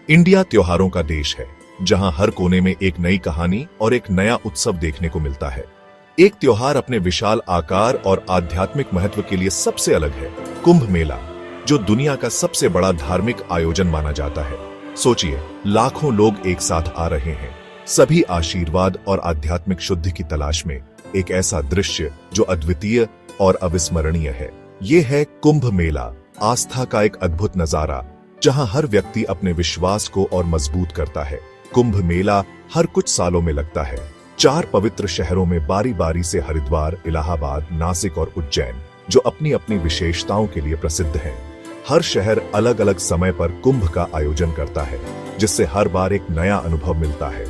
India त्योहारों का देश है, जहां हर कोने में एक नई कहानी और एक नया उत्सव देखने को मिलता है। एक त्योहार अपने विशाल आकार और आध्यात्मिक महत्व के लिए सबसे अलग है, कुंभ मेला, जो दुनिया का सबसे बड़ा धार्मिक आयोजन माना जाता है। सोचिए, लाखों लोग एक साथ आ रहे हैं, सभी आशीर्वाद और आध्यात्मिक शुद्धि की तलाश में। एक ऐसा दृश्य जो अद्वितीय और अविस्मरणीय है। ये है कुंभ मेला, आस्था का एक अद्भुत नजारा, जहां हर व्यक्ति अपने विश्वास को और मजबूत करता है। कुंभ मेला हर कुछ सालों में लगता है। 4 पवित्र शहरों में बारी बारी से हरिद्वार, इलाहाबाद, नासिक और उज्जैन, जो अपनी अपनी विशेषताओं के लिए प्रसिद्ध हैं। हर शहर अलग अलग समय पर कुंभ का आयोजन करता है, जिससे हर बार एक नया अनुभव मिलता है।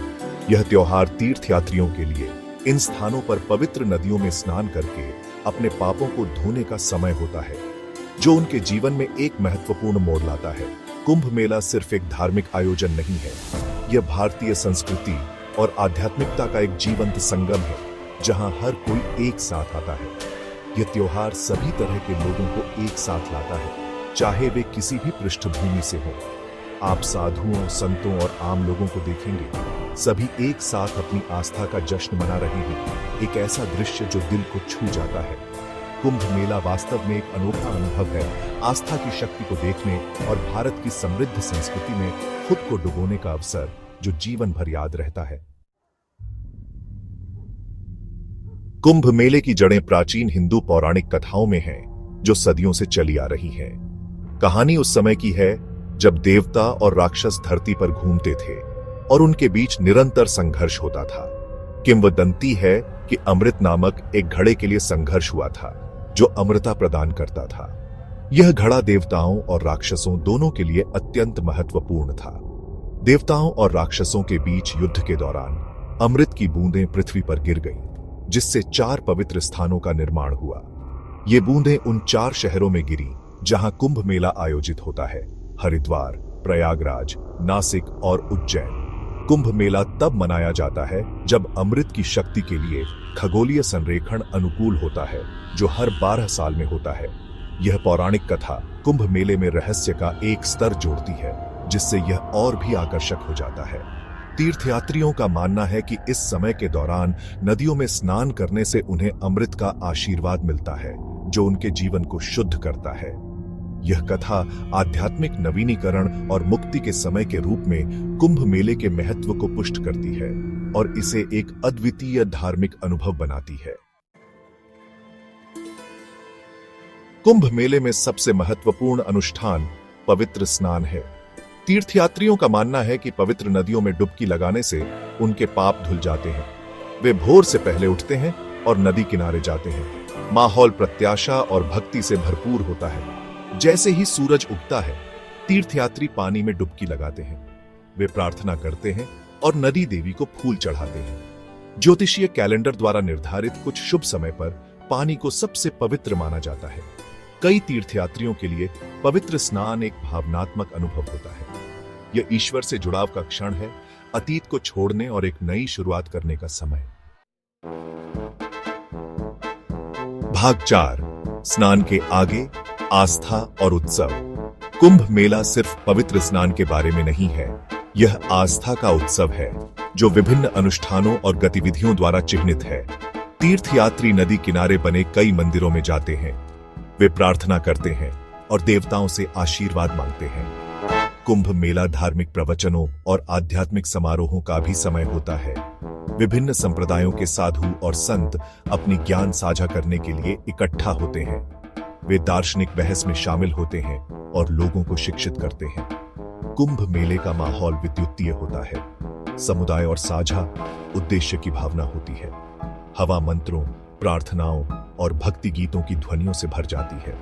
यह त्योहार तीर्थयात्रियों के लिए इन स्थानों पर पवित्र नदियों में स्नान करके अपने पापों को धोने का समय होता है, जो उनके जीवन में एक महत्वपूर्ण मोड़ लाता है। कुंभ मेला सिर्फ एक धार्मिक आयोजन नहीं है, यह भारतीय संस्कृति और आध्यात्मिकता का एक जीवंत संगम है, जहां हर कोई एक साथ आता है। यह त्योहार सभी तरह के लोगों को एक साथ लाता है, चाहे वे किसी भी पृष्ठभूमि से हों। आप साधुओं, संतों और आम लोगों को देखेंगे, सभी एक साथ अपनी आस्था का जश्न मना रहे हैं। एक ऐसा दृश्य जो दिल को छू जाता है। कुंभ मेला वास्तव में एक अनोखा अनुभव है, आस्था की शक्ति को देखने और भारत की समृद्ध संस्कृति में खुद को डुबोने का अवसर, जो जीवन भर याद रहता है। कुंभ मेले की जड़ें प्राचीन हिंदू पौराणिक कथाओं में हैं, जो सदियों से चली आ रही हैं। कहानी उस समय की है जब देवता और राक्षस धरती पर घूमते थे और उनके बीच निरंतर संघर्ष होता था। किंवदंती है कि अमृत नामक एक घड़े के लिए संघर्ष हुआ था, जो अमृता प्रदान करता था। यह घड़ा देवताओं और राक्षसों दोनों के लिए अत्यंत महत्वपूर्ण था। देवताओं और राक्षसों के बीच युद्ध के दौरान अमृत की बूंदें पृथ्वी पर गिर गईं, जिससे 4 पवित्र स्थानों का निर्माण हुआ। ये बूंदें उन 4 शहरों में गिरी जहां कुंभ मेला आयोजित होता है: हरिद्वार, प्रयागराज, नासिक और उज्जैन। कुंभ मेला तब मनाया जाता है जब अमृत की शक्ति के लिए खगोलीय संरेखण अनुकूल होता है, जो हर 12 साल में होता है। यह पौराणिक कथा कुंभ मेले में रहस्य का एक स्तर जोड़ती है, जिससे यह और भी आकर्षक हो जाता है। तीर्थयात्रियों का मानना है कि इस समय के दौरान नदियों में स्नान करने से उन्हें अमृत का आशीर्वाद मिलता है, जो उनके जीवन को शुद्ध करता है। यह कथा आध्यात्मिक नवीनीकरण और मुक्ति के समय के रूप में कुंभ मेले के महत्व को पुष्ट करती है और इसे एक अद्वितीय धार्मिक अनुभव बनाती है। कुंभ मेले में सबसे महत्वपूर्ण अनुष्ठान पवित्र स्नान है। तीर्थयात्रियों का मानना है कि पवित्र नदियों में डुबकी लगाने से उनके पाप धुल जाते हैं। वे भोर से पहले उठते हैं और नदी किनारे जाते हैं। माहौल प्रत्याशा और भक्ति से भरपूर होता है। जैसे ही सूरज उगता है, तीर्थयात्री पानी में डुबकी लगाते हैं। वे प्रार्थना करते हैं और नदी देवी को फूल चढ़ाते हैं। ज्योतिषीय कैलेंडर द्वारा निर्धारित कुछ शुभ समय पर पानी को सबसे पवित्र माना जाता है। कई तीर्थयात्रियों के लिए पवित्र स्नान एक भावनात्मक अनुभव होता है। यह ईश्वर से जुड़ाव का क्षण है, अतीत को छोड़ने और एक नई शुरुआत करने का समय। भाग 4: स्नान के आगे, आस्था और उत्सव। कुंभ मेला सिर्फ पवित्र स्नान के बारे में नहीं है, यह आस्था का उत्सव है, जो विभिन्न अनुष्ठानों और गतिविधियों द्वारा चिह्नित है। तीर्थयात्री नदी किनारे बने कई मंदिरों में जाते हैं। वे प्रार्थना करते हैं और देवताओं से आशीर्वाद मांगते हैं। कुंभ मेला धार्मिक प्रवचनों और आध्यात्मिक समारोहों का भी समय होता है। विभिन्न संप्रदायों के साधु और संत अपनी ज्ञान साझा करने के लिए इकट्ठा होते हैं। वे दार्शनिक बहस में शामिल होते हैं और लोगों को शिक्षित करते हैं। कुंभ मेले का माहौल विद्युतीय होता है। समुदाय और साझा उद्देश्य की भावना होती है। हवा मंत्रों, प्रार्थनाओं और भक्ति गीतों की ध्वनियों से भर जाती है।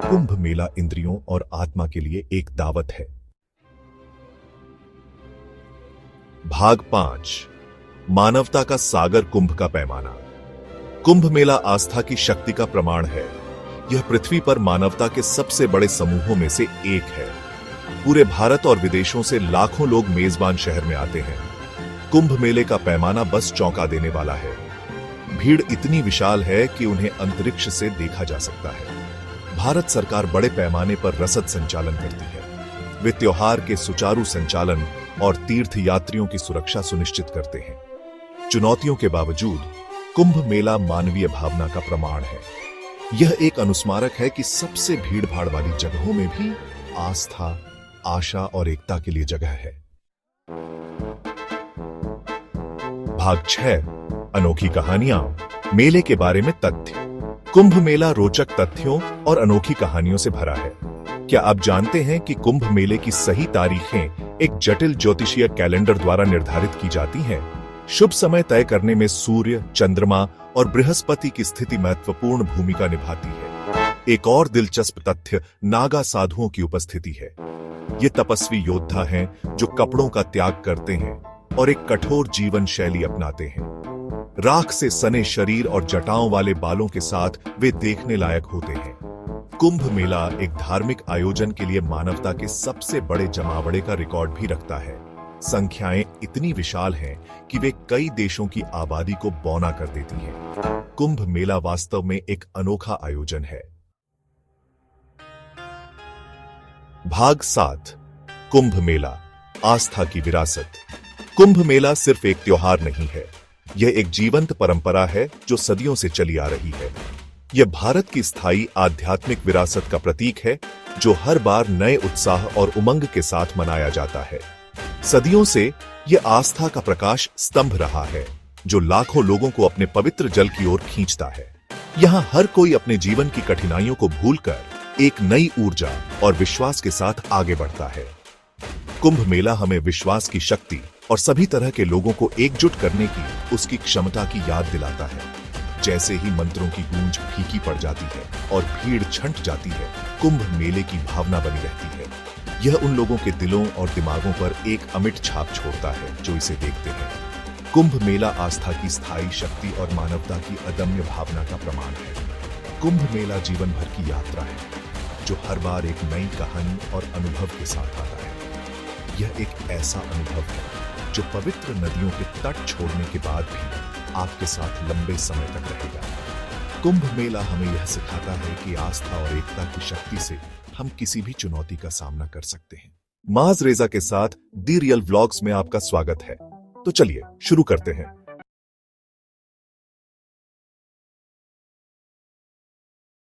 कुंभ मेला इंद्रियों और आत्मा के लिए एक दावत है। भाग 5: मानवता का सागर कुंभ का पैमाना। कुंभ मेला आस्था की शक्ति का प्रमाण है। यह पृथ्वी पर मानवता के सबसे बड़े समूहों में से एक है। पूरे भारत और विदेशों से लाखों लोग मेजबान शहर में आते हैं। कुंभ मेले का पैमाना बस चौंका देने वाला है। भीड़ इतनी विशाल है कि उन्हें अंतरिक्ष से देखा जा सकता है। भारत सरकार बड़े पैमाने पर रसद संचालन करती है। वे त्योहार के सुचारू संचालन और तीर्थ यात्रियों की सुरक्षा सुनिश्चित करते हैं। चुनौतियों के बावजूद कुंभ मेला मानवीय भावना का प्रमाण है। यह एक अनुस्मारक है कि सबसे भीड़-भाड़ वाली जगहों में भी आस्था, आशा और एकता के लिए जगह है। भाग 6, अनोखी कहानियां, मेले के बारे में तथ्य। कुंभ मेला रोचक तथ्यों और अनोखी कहानियों से भरा है। क्या आप जानते हैं कि कुंभ मेले की सही तारीखें एक जटिल ज्योतिषीय कैलेंडर द्वारा निर्धारित की जाती हैं? शुभ समय तय करने में सूर्य, चंद्रमा और बृहस्पति की स्थिति महत्वपूर्ण भूमिका निभाती है। एक और दिलचस्प तथ्य नागा साधुओं की उपस्थिति है। ये तपस्वी योद्धा हैं जो कपड़ों का त्याग करते हैं और एक कठोर जीवन शैली अपनाते हैं। राख से सने शरीर और जटाओं वाले बालों के साथ वे देखने लायक होते हैं। कुंभ मेला एक धार्मिक आयोजन के लिए मानवता के सबसे बड़े जमावड़े का रिकॉर्ड भी रखता है। संख्याएं इतनी विशाल हैं कि वे कई देशों की आबादी को बौना कर देती हैं। कुंभ मेला वास्तव में एक अनोखा आयोजन है। भाग 7, कुंभ मेला, आस्था की विरासत। कुंभ मेला सिर्फ एक त्योहार नहीं है, यह एक जीवंत परंपरा है जो सदियों से चली आ रही है। यह भारत की स्थायी आध्यात्मिक विरासत का प्रतीक है जो हर बार नए उत्साह और उमंग के साथ मनाया जाता है। सदियों से यह आस्था का प्रकाश स्तंभ रहा है जो लाखों लोगों को अपने पवित्र जल की ओर खींचता है। यहां हर कोई अपने जीवन की कठिनाइयों को भूलकर एक नई ऊर्जा और विश्वास के साथ आगे बढ़ता है। कुंभ मेला हमें विश्वास की शक्ति और सभी तरह के लोगों को एकजुट करने की उसकी क्षमता की याद दिलाता है। जैसे ही मंत्रों की गूंज फीकी पड़ जाती है और भीड़ छंट जाती है, कुंभ मेले की भावना बनी रहती है। यह उन लोगों के दिलों और दिमागों पर एक अमिट छाप छोड़ता है जो इसे देखते हैं। कुंभ मेला आस्था की स्थायी शक्ति और मानवता की अदम्य भावना का प्रमाण है। कुंभ मेला जीवन भर की यात्रा है जो हर बार एक नई कहानी और अनुभव के साथ आता है। यह एक ऐसा अनुभव है जो पवित्र नदियों के तट छोड़ने के बाद भी आपके साथ लंबे समय तक रहेगा। कुंभ मेला हमें यह सिखाता है कि आस्था और एकता की शक्ति से हम किसी भी चुनौती का सामना कर सकते हैं। माज रेजा के साथ दी रियल व्लॉग्स में आपका स्वागत है। तो चलिए शुरू करते हैं।